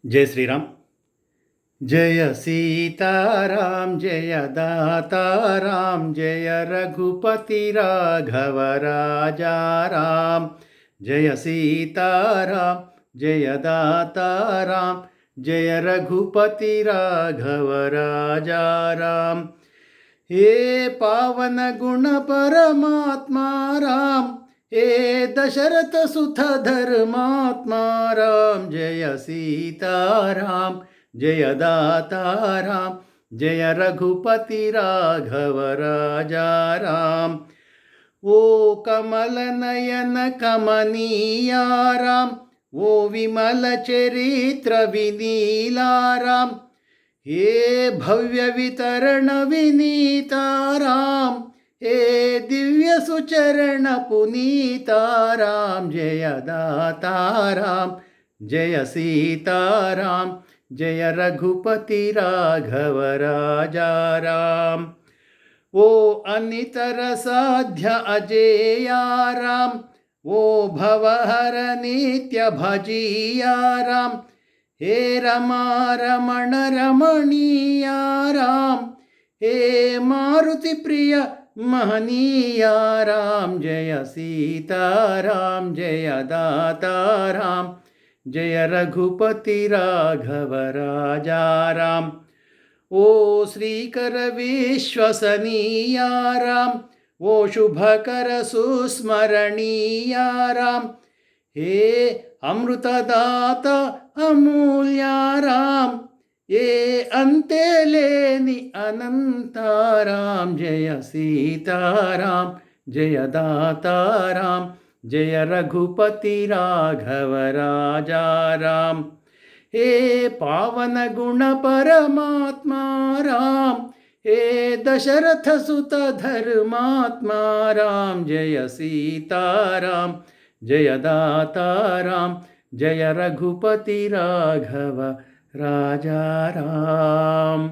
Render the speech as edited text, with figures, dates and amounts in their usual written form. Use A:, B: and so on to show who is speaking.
A: जय श्री राम। जय सीताराम जय दाताराम जय रघुपति राघव राजा राम। जय सीताराम जय दाताराम जय रघुपति राघव राजा राम। हे पावन गुण परमात्मा राम, हे दशरथ सुत धर्मात्मा राम। जय सीताराम जय दाताराम जय रघुपति राघव राजा राम। ओ कमल नयन कमनीया राम, ओ विमल चरित्र विनीला राम। हे भव्य वितरण विनीता राम, हे दिव्य सुचरण पुनीता राम। जय दाता राम जय सीताराम जय रघुपति राघव राजा राम। ओ अनितर साध्य अजेया राम, ओ भवहर नित्य भजिया राम। हे रमा रमण रमणीया राम, हे मारुति प्रिय महनीया राम। जय सीताराम जय दाताराम जय रघुपति राघव राजा राम। ओ श्रीकर विश्वसनीया राम, ओ शुभकर सुस्मरणीया राम। हे अमृतदाता अमूल्या राम, ये अंते लेनि अनंता राम। जय सीताराम जय दाताराम जय रघुपति राघव राजा राम। हे पावन गुण परमात्मा राम, हे दशरथ सुत धर्मात्मा राम। जय सीताराम जय दाताराम जय रघुपति राघव राजा राम।